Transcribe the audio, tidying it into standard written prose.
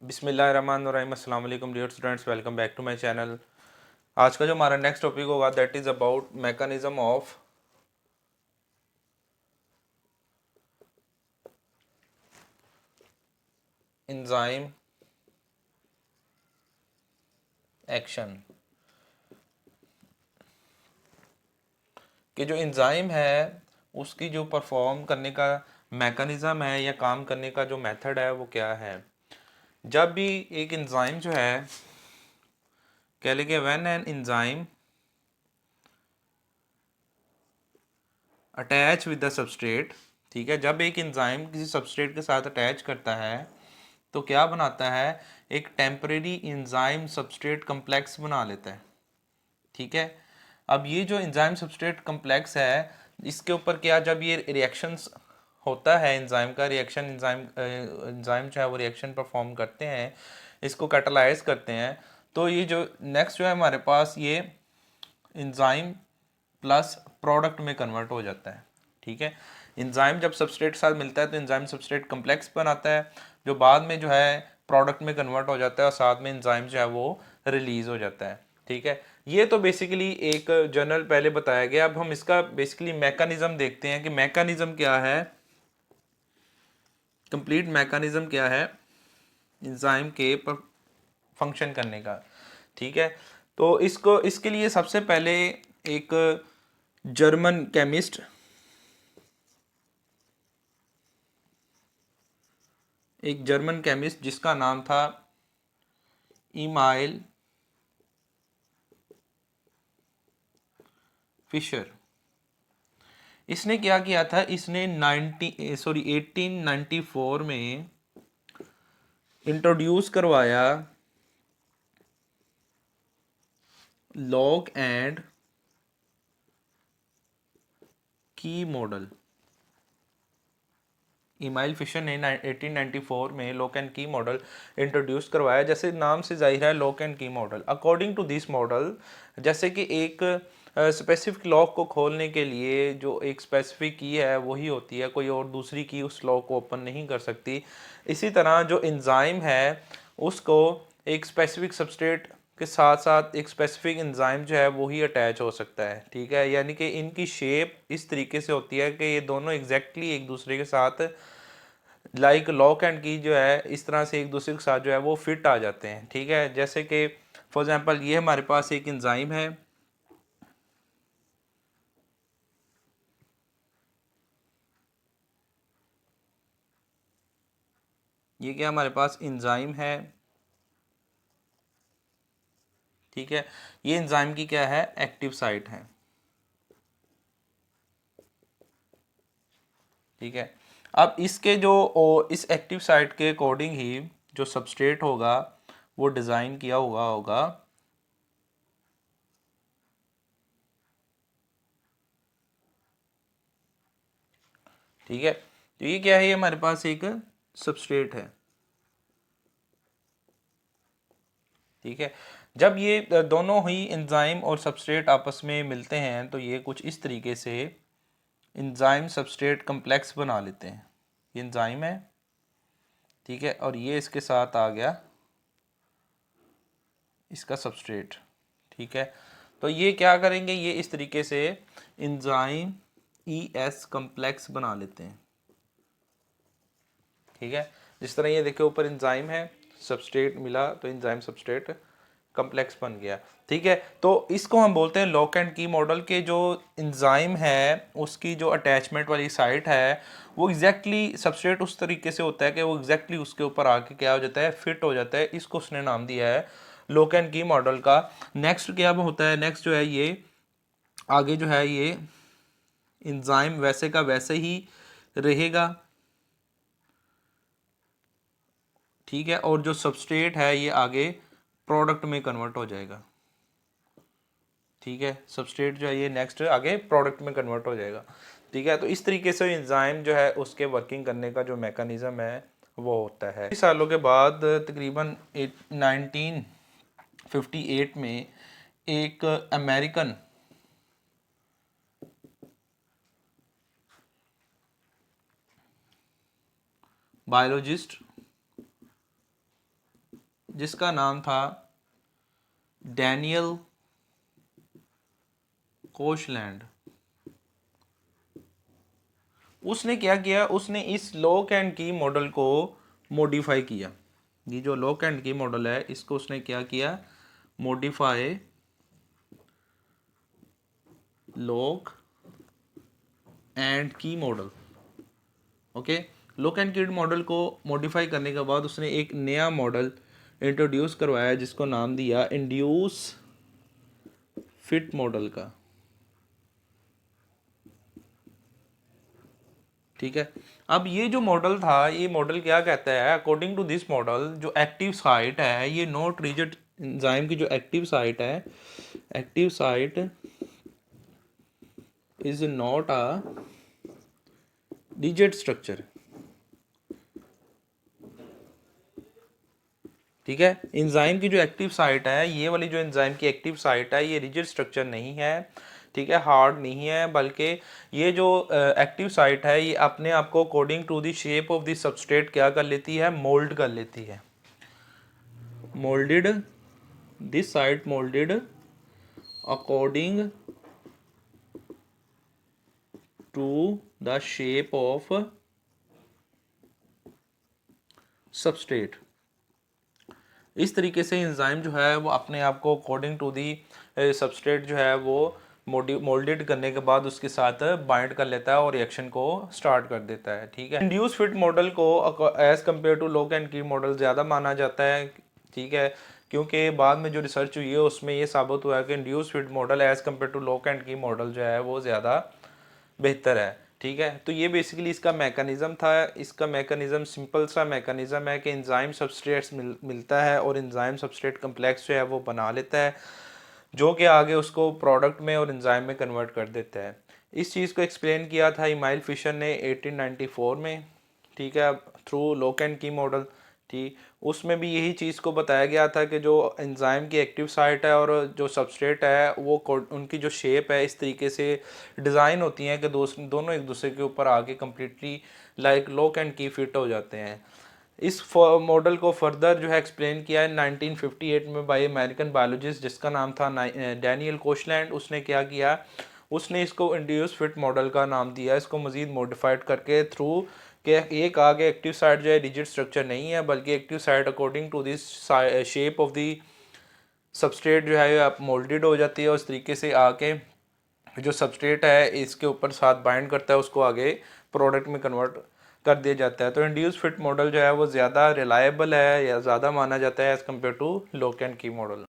बिस्मिल्लाहिर्रहमानिर्रहीम। अस्सलाम वालेकुम dear students, welcome back to my channel. आज का जो हमारा नेक्स्ट टॉपिक होगा that is about mechanism of enzyme action. कि जो एंजाइम है उसकी जो परफॉर्म करने का मैकेनिज्म है या काम करने का जो मेथड है वो क्या है। जब भी एक एंजाइम जो है, कह लेंगे when an enzyme attach with the substrate, ठीक है, जब एक एंजाइम किसी सबस्ट्रेट के साथ अटैच करता है तो क्या बनाता है, एक टेम्परेरी एंजाइम सबस्ट्रेट कम्प्लेक्स बना लेता है। ठीक है, अब ये जो एंजाइम सबस्ट्रेट कम्प्लेक्स है इसके ऊपर क्या, जब ये रिएक्शंस होता है एंजाइम का रिएक्शन, एंजाइम जो है वो रिएक्शन परफॉर्म करते हैं, इसको कैटालाइज करते हैं, तो ये जो नेक्स्ट जो है हमारे पास ये एंजाइम प्लस प्रोडक्ट में कन्वर्ट हो जाता है। ठीक है, एंजाइम जब सबस्ट्रेट के साथ मिलता है तो एंजाइम सबस्ट्रेट कम्प्लेक्स बनाता है, जो बाद में जो है प्रोडक्ट में कन्वर्ट हो जाता है और साथ में एंजाइम जो है वो रिलीज हो जाता है। ठीक है, ये तो बेसिकली एक जनरल पहले बताया गया। अब हम इसका बेसिकली मैकेनिज्म देखते हैं कि मैकेनिज्म क्या है, कंप्लीट मैकेनिज्म क्या है एंजाइम के पर फंक्शन करने का। ठीक है, तो इसको इसके लिए सबसे पहले एक जर्मन केमिस्ट, जिसका नाम था इमाइल फिशर, इसने क्या किया था, इसने 1894 में इंट्रोड्यूस करवाया lock and key model. Emil Fischer ने 1894 में lock and key model introduce करवाया। जैसे नाम से जाहिर है lock and key model, according to this model, जैसे कि एक स्पेसिफिक लॉक को खोलने के लिए जो एक स्पेसिफिक की है वही होती है, कोई और दूसरी की उस लॉक को ओपन नहीं कर सकती। इसी तरह जो एंजाइम है उसको एक स्पेसिफिक सबस्ट्रेट के साथ साथ एक स्पेसिफिक एंजाइम जो है वो ही अटैच हो सकता है। ठीक है, यानी कि इनकी शेप इस तरीके से होती है कि ये दोनों एग्जैक्टली एक दूसरे के साथ लाइक लॉक एंड की जो है इस तरह से एक दूसरे के साथ जो है वो फिट आ जाते हैं। ठीक है, जैसे कि फॉर एग्जांपल ये हमारे पास एक एंजाइम है, ये क्या हमारे पास एंजाइम है। ठीक है, ये एंजाइम की क्या है, एक्टिव साइट है। ठीक है, अब इसके जो इस एक्टिव साइट के अकॉर्डिंग ही जो सबस्ट्रेट होगा वो डिज़ाइन किया हुआ होगा। ठीक है, तो ये क्या है, ये हमारे पास एक सबस्ट्रेट है। ठीक है, जब ये दोनों ही एंजाइम और सबस्ट्रेट आपस में मिलते हैं तो ये कुछ इस तरीके से एंजाइम सबस्ट्रेट कम्प्लेक्स बना लेते हैं। ये एंजाइम है, ठीक है, और ये इसके साथ आ गया इसका सबस्ट्रेट। ठीक है, तो ये क्या करेंगे, ये इस तरीके से एंजाइम ES कम्प्लेक्स बना लेते हैं। ठीक है, जिस तरह ये देखिए ऊपर एंजाइम है, सबस्ट्रेट मिला तो एंजाइम सबस्ट्रेट कम्प्लेक्स बन गया। ठीक है, तो इसको हम बोलते हैं लॉक एंड की मॉडल के। जो एंजाइम है उसकी जो अटैचमेंट वाली साइट है वो एग्जैक्टली सबस्ट्रेट उस तरीके से होता है कि वो एग्जैक्टली उसके ऊपर आके क्या हो जाता है, फिट हो जाता है। इसको उसने नाम दिया है लॉक एंड की मॉडल का। नेक्स्ट क्या होता है, नेक्स्ट जो है ये आगे जो है ये एंजाइम वैसे का वैसे ही रहेगा। ठीक है, और जो सबस्ट्रेट है ये आगे प्रोडक्ट में कन्वर्ट हो जाएगा। ठीक है, सबस्ट्रेट जो है ये नेक्स्ट आगे प्रोडक्ट में कन्वर्ट हो जाएगा। ठीक है, तो इस तरीके से एंजाइम जो है उसके वर्किंग करने का जो मैकेनिज्म है वो होता है। सालों के बाद तकरीबन 1958 में एक अमेरिकन बायोलॉजिस्ट जिसका नाम था डैनियल कोशलैंड। उसने क्या किया, उसने इस लॉक एंड की मॉडल को मॉडिफाई किया। ये जो लॉक एंड की मॉडल है इसको उसने क्या किया, modify lock and key model. Okay, lock and key model को मॉडिफाई करने के बाद उसने एक नया मॉडल इंट्रोड्यूस करवाया जिसको नाम दिया इंड्यूस फिट मॉडल का। ठीक है, अब ये जो मॉडल था, ये मॉडल क्या कहता है, अकॉर्डिंग टू दिस मॉडल जो एक्टिव साइट है, ये नॉट रिजिड एंजाइम की जो एक्टिव साइट है, active site is not a rigid structure. ठीक है, एंजाइम की जो एक्टिव साइट है, ये वाली जो एंजाइम की एक्टिव साइट है, ये रिजिड स्ट्रक्चर नहीं है। ठीक है, हार्ड नहीं है, बल्कि ये जो एक्टिव साइट है ये अपने आप को according to the shape of the substrate क्या कर लेती है, मोल्ड कर लेती है। Moulded, this site moulded according to the shape of substrate. इस तरीके से एंजाइम जो है वो अपने आप को अकॉर्डिंग टू दी सबस्ट्रेट जो है वो मोल्डेड करने के बाद उसके साथ बाइंड कर लेता है और रिएक्शन को स्टार्ट कर देता है। ठीक है, इंड्यूस फिट मॉडल को as compare to lock and key model ज़्यादा माना जाता है। ठीक है, क्योंकि बाद में जो रिसर्च हुई है उसमें ये साबित हुआ है कि induce fit model as compare to lock and key model जो है वो ज़्यादा बेहतर है। ठीक है, तो ये बेसिकली इसका मैकेनिज़्म था। इसका मैकेनिज़्म सिंपल सा मैकेनिज़्म है कि एंजाइम सबस्ट्रेट्स मिलता है और एंजाइम सबस्ट्रेट कम्प्लेक्स जो है वो बना लेता है, जो कि आगे उसको प्रोडक्ट में और एंजाइम में कन्वर्ट कर देता है। इस चीज़ को एक्सप्लेन किया था इमाइल फिशर ने 1894 में। ठीक है, through lock and key model. ठीक, उसमें भी यही चीज़ को बताया गया था कि जो एंजाइम की एक्टिव साइट है और जो सबस्ट्रेट है वो उनकी जो शेप है इस तरीके से डिज़ाइन होती हैं कि दोनों एक दूसरे के ऊपर आके कम्प्लीटली लाइक लॉक एंड की फिट हो जाते हैं। इस मॉडल को फर्दर जो है एक्सप्लेन किया है 1958 में बाय अमेरिकन बायोलॉजिस्ट जिसका नाम था डैनियल कोशलैंड। उसने क्या किया, उसने इसको इंड्यूस फिट मॉडल का नाम दिया, इसको मज़ीद मॉडिफाइड करके थ्रू कि एक आगे एक्टिव साइट जो है रिजिड स्ट्रक्चर नहीं है, बल्कि active site according to this shape of the substrate जो है आप मोल्डेड हो जाती है। उस तरीके से आके जो सबस्ट्रेट है इसके ऊपर साथ बाइंड करता है, उसको आगे प्रोडक्ट में कन्वर्ट कर दिया जाता है। तो इंड्यूस फिट मॉडल जो है वो ज़्यादा रिलायबल है या ज़्यादा माना जाता है as compare to lock and key model.